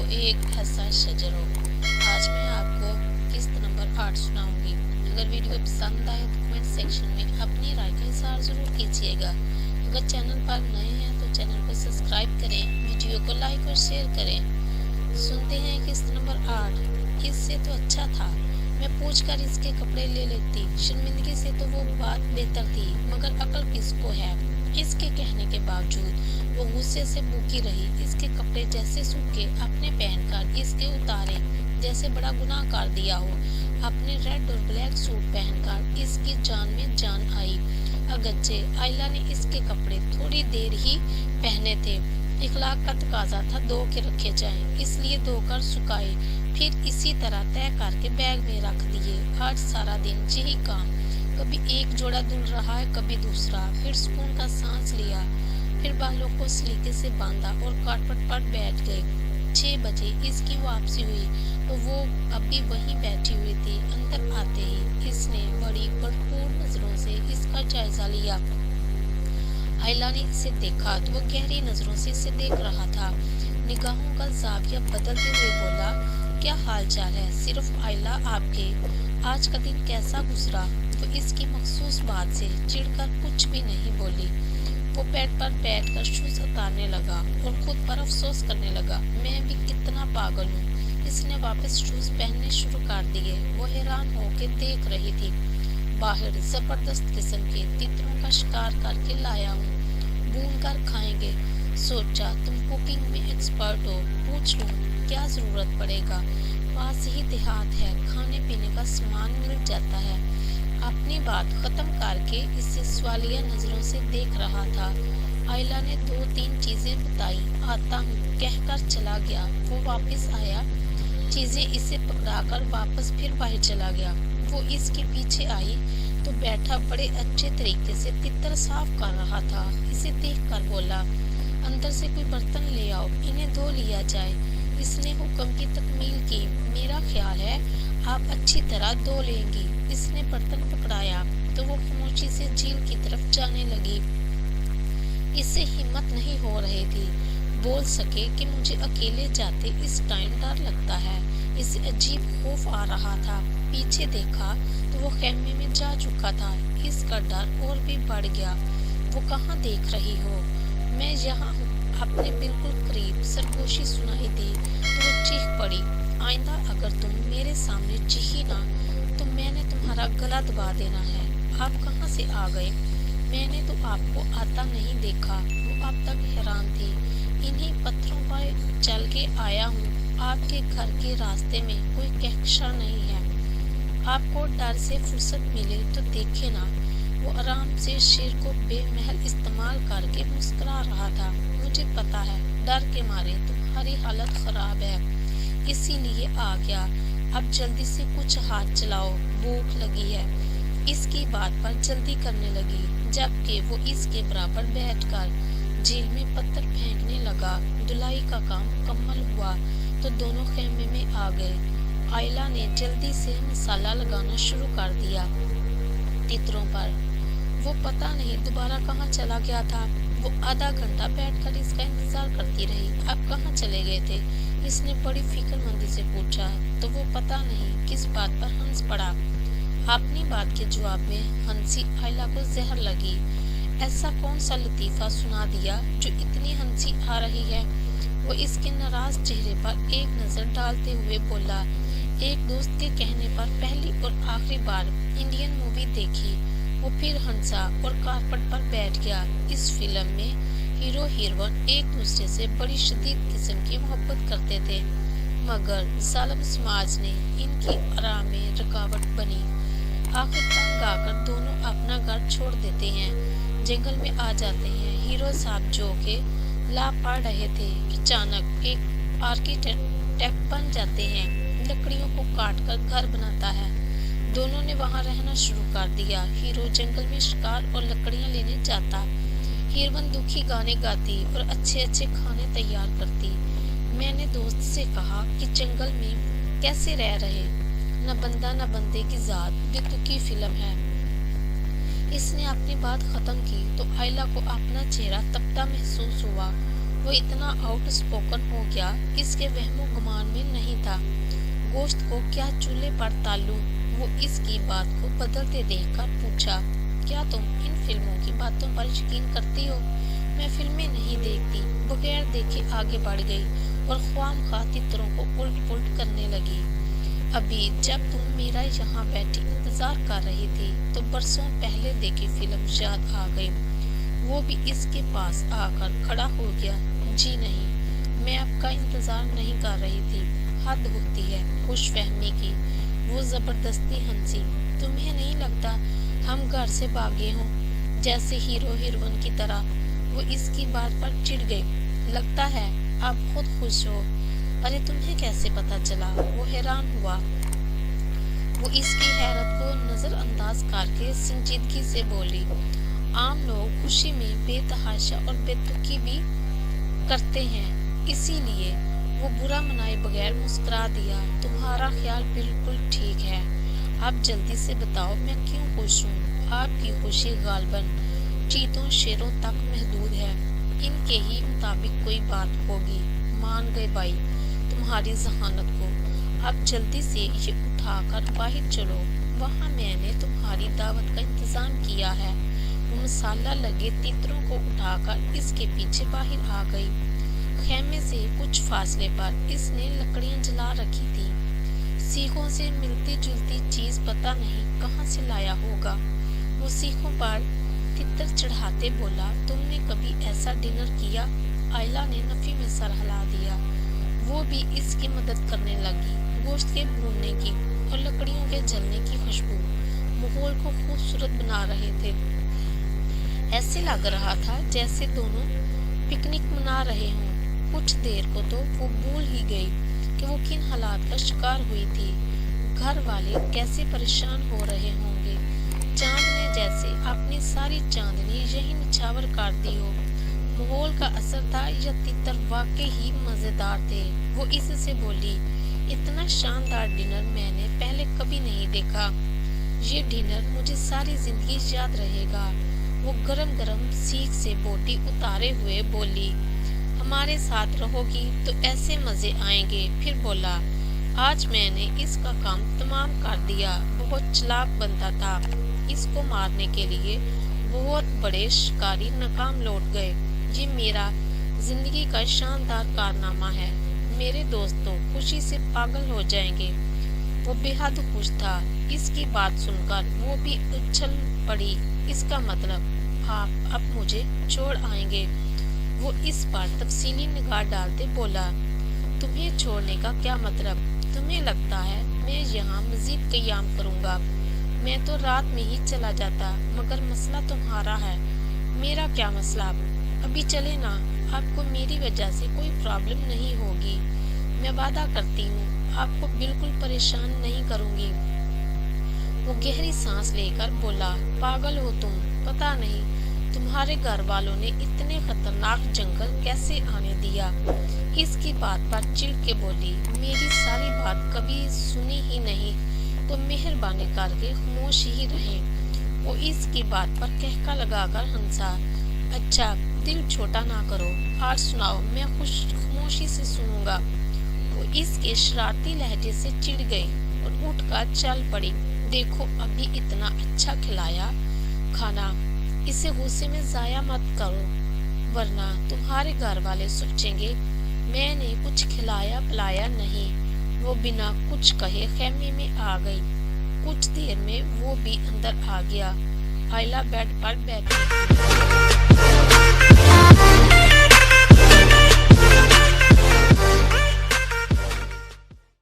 एक ऐसा शजर हो। आज मैं आपको किस्त नंबर 8 सुनाऊंगी। अगर वीडियो पसंद आए तो कमेंट सेक्शन में अपनी राय का इज़हार ज़रूर कीजिएगा। अगर चैनल पर नए हैं तो चैनल को सब्सक्राइब करें, वीडियो को लाइक और शेयर करें। सुनते हैं किस्त नंबर 8। इससे तो अच्छा था मैं पूछ कर इसके कपड़े ले लेती। शर्मिंदगी से तो वो बात बेहतर थी, मगर अकल किसको है। इसके कहने के बावजूद वो गुस्से से भूखी रही। इसके कपड़े जैसे सूखे अपने पहनकर इसके उतारे जैसे बड़ा गुनाह कर दिया हो। अपने रेड और ब्लैक सूट पहनकर इसकी जान में जान आई। अगरचे आयला ने इसके कपड़े थोड़ी देर ही पहने थे, इखलाक का तकाजा था धो के रखे जाएं, इसलिए धोकर सुखाए, फिर इसी तरह तय करके बैग में रख दिए। आज सारा दिन यही काम, कभी एक जोड़ा धुल रहा है कभी दूसरा। फिर सुकून का सांस लिया, फिर बालों को सलीके से बांधा और कारपेट पर बैठ गए। 6 बजे इसकी वापसी हुई तो वो अभी वहीं बैठी हुई थी। अंदर आते ही इसने बड़ी भरपूर नजरों से इसका जायजा लिया। आयला ने इसे देखा तो वो गहरी नजरों से इसे देख रहा था। निगाहों का जाविया बदलते हुए बोला, क्या हाल चाल है? सिर्फ आयला आपके, आज का दिन कैसा गुजरा? वो इसकी मखसूस बात से चिढ़कर कुछ भी नहीं बोली। वो बेड पर बैठकर शूज उतारने लगा और खुद पर अफसोस करने लगा, मैं भी कितना पागल हूँ। इसने वापस शूज पहनने शुरू कर दिए। वो हैरान होकर देख रही थी। बाहर जबरदस्त किस्म के तितरों का शिकार करके लाया हूँ, भून कर खाएंगे। सोचा तुम कुकिंग में एक्सपर्ट हो, पूछ लूं क्या जरूरत पड़ेगा। पास ही देहात है, खाने पीने का सामान मिल जाता है। अपनी बात खत्म करके इसे सवालिया नजरों से देख रहा था। आयला ने 2-3 चीजें बताई, आता हूँ कहकर चला गया। वो वापस आया, चीजें इसे पकड़ाकर वापस फिर बाहर चला गया। वो इसके पीछे आई तो बैठा बड़े अच्छे तरीके से तितर साफ कर रहा था। इसे देखकर बोला, अंदर से कोई बर्तन ले आओ, इन्हें धो लिया जाए। इसने हुक्म की तकमील की, मेरा ख्याल है आप अच्छी तरह धो लेंगी। इसने बर्तन पकड़ाया तो वो खामोशी से झील की तरफ जाने लगी। इससे हिम्मत नहीं हो रही थी बोल सके कि मुझे अकेले जाते इस टाइम डर लगता है। इसे अजीब खौफ आ रहा था। पीछे देखा तो वो खेमे में जा चुका था। इसका डर और भी बढ़ गया। वो कहाँ देख रही हो? मैं यहाँ हूँ, अपने बिल्कुल करीब। सरगोशी सुनाई दी तो वो चीख पड़ी, आइंदा अगर तुम मेरे सामने चीखी ना तो मैंने तुम्हारा गला दबा देना है। आप कहाँ से आ गए? मैंने तो आपको आता नहीं देखा। वो अब तक हैरान थी। इन्हीं पत्थरों पर चल के आया हूँ। आपके घर के रास्ते में कोई कहकशां नहीं है। आपको डर से फुर्सत मिले तो देखे ना। वो आराम से शेर को बेमहल इस्तेमाल करके मुस्कुरा रहा था। मुझे पता है डर के मारे तुम्हारी हालत खराब है, इसीलिए आ गया। अब जल्दी से कुछ हाथ चलाओ, भूख लगी है। इसकी बात पर जल्दी करने लगी, जबकि वो इसके बराबर बैठकर झील में पत्थर फेंकने लगा। धुलाई का काम मुकम्मल हुआ तो दोनों खेमे में आ गए। आयला ने जल्दी से मसाला लगाना शुरू कर दिया तितरों पर। वो पता नहीं दोबारा कहाँ चला गया था। वो आधा घंटा बैठकर इसका इंतजार करती रही। अब कहाँ चले गए थे? इसने बड़ी फिक्रमंदी से पूछा तो वो पता नहीं किस बात पर हंस पड़ा। अपनी बात के जवाब में हंसी आयला को जहर लगी। ऐसा कौन सा लतीफा सुना दिया जो इतनी हंसी आ रही है? वो इसके नाराज चेहरे पर एक नजर डालते हुए बोला, एक दोस्त के कहने पर पहली और आखिरी बार इंडियन मूवी देखी। वो फिर हंसा और कारपेट पर बैठ गया। इस फिल्म में हीरो हीरोइन एक दूसरे से बड़ी शदीद किस्म की मोहब्बत करते थे, मगर जालिम समाज ने इनकी आराम में रुकावट बनी। आखिर तंग आकर दोनों अपना घर छोड़ देते हैं, जंगल में आ जाते हैं। हीरो साहब जो के ला पड़ रहे थे, अचानक एक आर्किटेक्ट बन जाते हैं, लकड़ियों को काट कर घर बनाता है। दोनों ने वहां रहना शुरू कर दिया। हीरो जंगल में शिकार और लकड़ियां लेने जाता, हीरोइन दुखी गाने गाती और अच्छे अच्छे खाने तैयार करती। मैंने दोस्त से कहा कि जंगल में कैसे रह रहे, न बंदा न बंदे की जात, बेतुकी फिल्म है। इसने अपनी बात खत्म की तो आयला को अपना चेहरा तपता महसूस हुआ। वो इतना आउट स्पोकन हो गया, इसके वहमो गुमान में नहीं था। गोश्त को क्या चूल्हे पर तालूं? वो इसकी बात को बदलते देखकर पूछा, क्या तुम इन फिल्मों की बातों पर यकीन करती हो? मैं फिल्में नहीं देखती। बगैर देखे आगे बढ़ गई और ख्वामखा तितरों को उल्ट पुल्ट करने लगी। अभी जब तुम मेरा यहाँ बैठी इंतजार कर रही थी तो बरसों पहले देखी फिल्म याद आ गई। वो भी इसके पास आकर खड़ा हो गया। जी नहीं, मैं आपका इंतजार नहीं कर रही थी। हद होती है खुशफहमी की। वो जबरदस्ती हंसी। तुम्हें नहीं लगता हम घर से भागे हों, जैसे हीरो हीरोइन की तरह? वो इसकी बात पर चिढ़ गई। लगता है आप खुद खुश हो। अरे तुम्हें कैसे पता चला? वो हैरान हुआ। वो इसकी हैरत को नजरअंदाज करके संजीदगी से बोली, आम लोग खुशी में बेतहाशा और बेतुकी भी करते हैं, इसीलिए। वो बुरा मनाए बगैर मुस्कुरा दिया। तुम्हारा ख्याल बिल्कुल ठीक है। आप जल्दी से बताओ मैं क्यों खुश हूँ? आपकी खुशी गालबन चीतों शेरों तक महदूद है। इनके ही मुताबिक कोई बात होगी। मान गए भाई तुम्हारी जहानत को। अब जल्दी से ये उठाकर बाहर चलो। वहाँ मैंने तुम्हारी दावत का इंतजाम किया है। वो मसाला लगे तितरों को उठाकर इसके पीछे बाहर आ गई। खेमे से कुछ फासले पर इसने लकड़ियां जला रखी थी। सीखों से मिलती जुलती चीज पता नहीं कहाँ से लाया होगा। वो सीखों पर तितर चढ़ाते बोला, तुमने कभी ऐसा डिनर किया? आयला ने नफी में सर हिला दिया। वो भी इसकी मदद करने लगी। गोश्त के भूनने की और लकड़ियों के जलने की खुशबू माहौल को खूबसूरत बना रहे थे। ऐसे लग रहा था जैसे दोनों पिकनिक मना रहे हों। कुछ देर को तो वो भूल ही गई कि वो किन हालात का शिकार हुई थी। घर वाले कैसे परेशान हो रहे होंगे। चांद ने जैसे अपनी सारी चांदनी यही निछावर कर दी हो। माहौल का असर था या तितर वाकई ही मजेदार थे। वो इससे बोली, इतना शानदार डिनर मैंने पहले कभी नहीं देखा। ये डिनर मुझे सारी जिंदगी याद रहेगा। वो गरम गरम सीख से बोटी उतारे हुए बोली, हमारे साथ रहोगी तो ऐसे मजे आएंगे। फिर बोला, आज मैंने इसका काम तमाम कर दिया। बहुत चालाक बनता था। इसको मारने के लिए बहुत बड़े शिकारी नाकाम लौट गए। ये मेरा जिंदगी का शानदार कारनामा है। मेरे दोस्तों खुशी से पागल हो जाएंगे। वो बेहद खुश था। इसकी बात सुनकर वो भी उछल पड़ी। इसका मतलब आप अब मुझे छोड़ आएंगे? वो इस पर तफसीली निगाह डालते बोला, तुम्हें छोड़ने का क्या मतलब? तुम्हें लगता है मैं यहाँ मजीद क़याम करूँगा? मैं तो रात में ही चला जाता। मगर मसला तुम्हारा है। मेरा क्या मसला? अभी चले ना। आपको मेरी वजह से कोई प्रॉब्लम नहीं होगी। मैं वादा करती हूँ आपको बिल्कुल परेशान नहीं करूँगी। वो गहरी सांस लेकर बोला, पागल हो तुम? पता नहीं तुम्हारे घर वालों ने इतने खतरनाक जंगल कैसे आने दिया। इसकी बात पर चिढ़ के बोली, मेरी सारी बात कभी सुनी ही नहीं तो मेहरबानी करके खामोश ही रहें। वो इसकी बात पर कहका लगाकर हंसा। अच्छा दिल छोटा ना करो, आज सुनाओ, मैं खामोशी से सुनूंगा। वो इसके शरारती लहजे से चिढ़ गई और उठकर चल पड़ी। देखो अभी इतना अच्छा खिलाया खाना, इसे गुस्से में जाया मत करो, वरना तुम्हारे घर वाले सोचेंगे मैंने कुछ खिलाया पिलाया नहीं। वो बिना कुछ कहे खेमे में आ गई। कुछ देर में वो भी अंदर आ गया। आयला बेड पर बैठी।